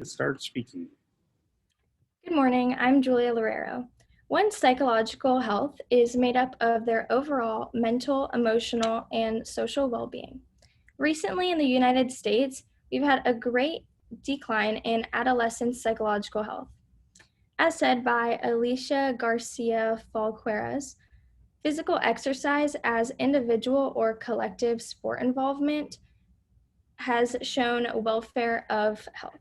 Start speaking. Good morning, I'm Julia Lorero. One's psychological health is made up of their overall mental, emotional, and social well being. Recently in the United States, we've had a great decline in adolescent psychological health. As said by Alicia Garcia Falqueras, physical exercise as individual or collective sport involvement has shown welfare of health.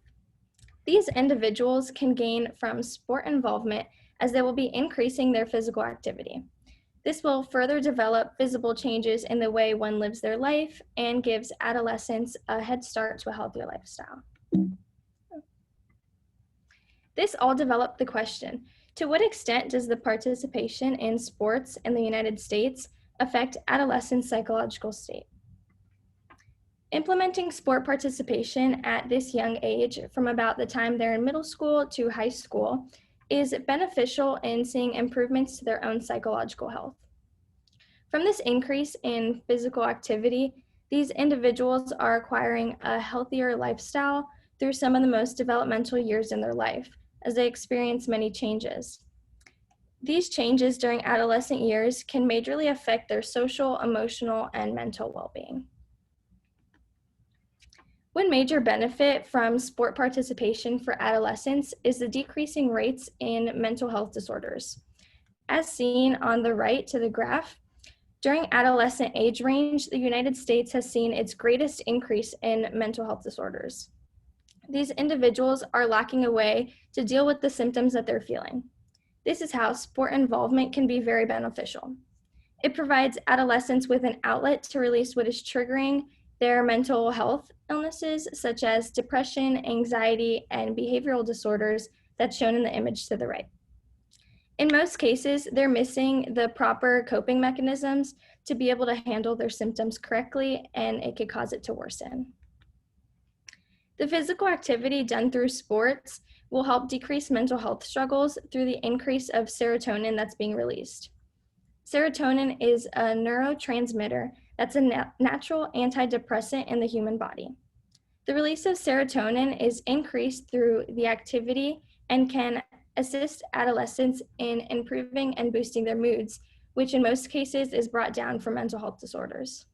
These individuals can gain from sport involvement as they will be increasing their physical activity. This will further develop visible changes in the way one lives their life and gives adolescents a head start to a healthier lifestyle. This all developed the question, to what extent does the participation in sports in the United States affect adolescents' psychological state? Implementing sport participation at this young age, from about the time they're in middle school to high school, is beneficial in seeing improvements to their own psychological health. From this increase in physical activity, these individuals are acquiring a healthier lifestyle through some of the most developmental years in their life, as they experience many changes. These changes during adolescent years can majorly affect their social, emotional, and mental well-being. One major benefit from sport participation for adolescents is the decreasing rates in mental health disorders. As seen on the right to the graph, during adolescent age range, the United States has seen its greatest increase in mental health disorders. These individuals are lacking a way to deal with the symptoms that they're feeling. This is how sport involvement can be very beneficial. It provides adolescents with an outlet to release what is triggering their mental health illnesses, such as depression, anxiety, and behavioral disorders that's shown in the image to the right. In most cases, they're missing the proper coping mechanisms to be able to handle their symptoms correctly, and it could cause it to worsen. The physical activity done through sports will help decrease mental health struggles through the increase of serotonin that's being released. Serotonin is a neurotransmitter that's a natural antidepressant in the human body. The release of serotonin is increased through the activity and can assist adolescents in improving and boosting their moods, which in most cases is brought down from mental health disorders.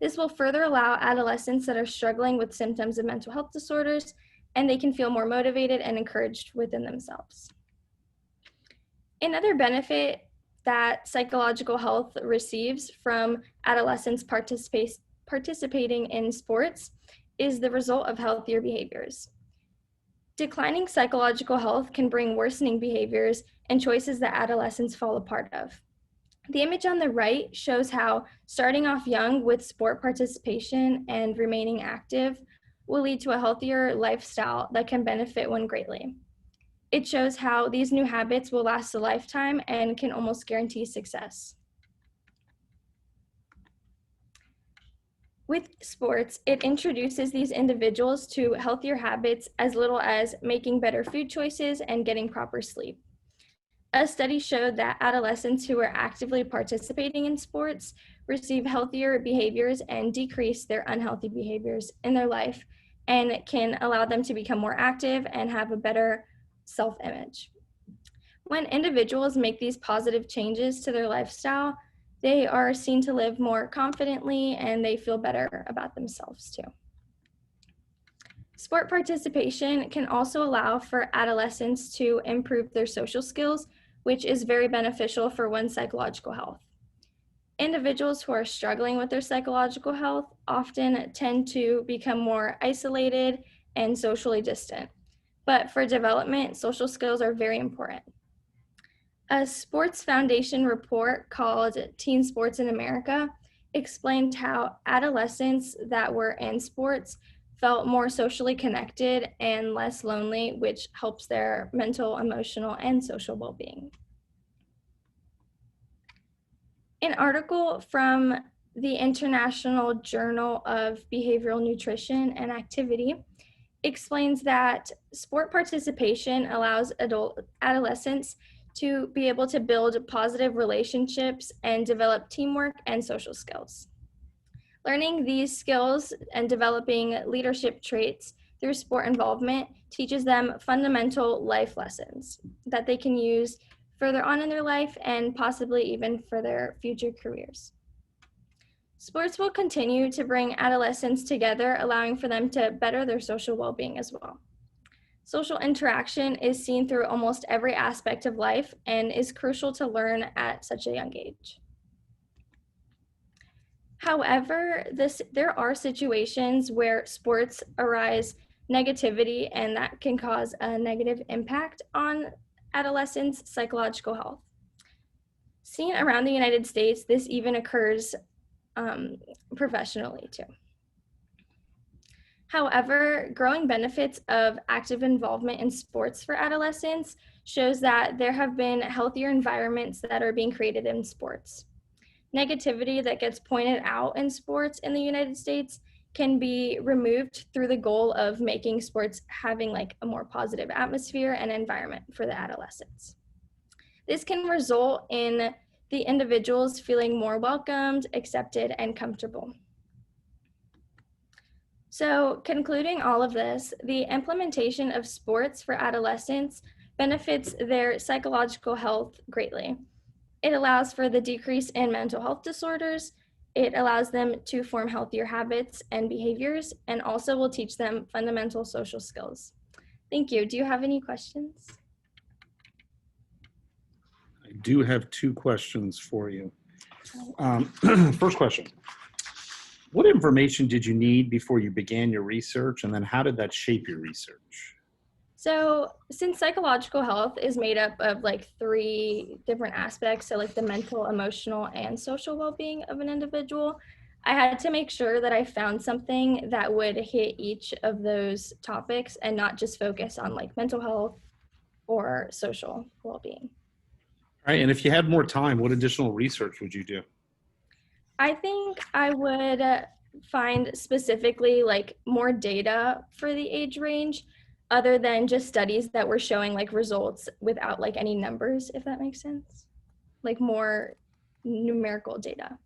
This will further allow adolescents that are struggling with symptoms of mental health disorders, and they can feel more motivated and encouraged within themselves. Another benefit that psychological health receives from adolescents participating in sports is the result of healthier behaviors. Declining psychological health can bring worsening behaviors and choices that adolescents fall a part of. The image on the right shows how starting off young with sport participation and remaining active will lead to a healthier lifestyle that can benefit one greatly. It shows how these new habits will last a lifetime and can almost guarantee success. With sports, it introduces these individuals to healthier habits as little as making better food choices and getting proper sleep. A study showed that adolescents who are actively participating in sports receive healthier behaviors and decrease their unhealthy behaviors in their life, and can allow them to become more active and have a better self-image. When individuals make these positive changes to their lifestyle, they are seen to live more confidently and they feel better about themselves too. Sport participation can also allow for adolescents to improve their social skills, which is very beneficial for one's psychological health. Individuals who are struggling with their psychological health often tend to become more isolated and socially distant. But for development, social skills are very important. A Sports Foundation report called Teen Sports in America explained how adolescents that were in sports felt more socially connected and less lonely, which helps their mental, emotional, and social well-being. An article from the International Journal of Behavioral Nutrition and Activity explains that sport participation allows adolescents to be able to build positive relationships and develop teamwork and social skills. Learning these skills and developing leadership traits through sport involvement teaches them fundamental life lessons that they can use further on in their life and possibly even for their future careers. Sports will continue to bring adolescents together, allowing for them to better their social well-being as well. Social interaction is seen through almost every aspect of life and is crucial to learn at such a young age. However, there are situations where sports arise negativity and that can cause a negative impact on adolescents' psychological health. Seen around the United States, this even occurs professionally too. However, growing benefits of active involvement in sports for adolescents shows that there have been healthier environments that are being created in sports. Negativity that gets pointed out in sports in the United States can be removed through the goal of making sports having like a more positive atmosphere and environment for the adolescents. This can result in the individuals feeling more welcomed, accepted, and comfortable. So, concluding all of this, the implementation of sports for adolescents benefits their psychological health greatly. It allows for the decrease in mental health disorders. It allows them to form healthier habits and behaviors, and also will teach them fundamental social skills. Thank you. Do you have any questions? I do have two questions for you. First question. What information did you need before you began your research, and then how did that shape your research? So since psychological health is made up of like 3 different aspects, so like the mental, emotional, and social well-being of an individual, I had to make sure that I found something that would hit each of those topics and not just focus on like mental health or social well-being. All right, and if you had more time, what additional research would you do? I think I would find specifically like more data for the age range other than just studies that were showing like results without like any numbers, if that makes sense. Like more numerical data.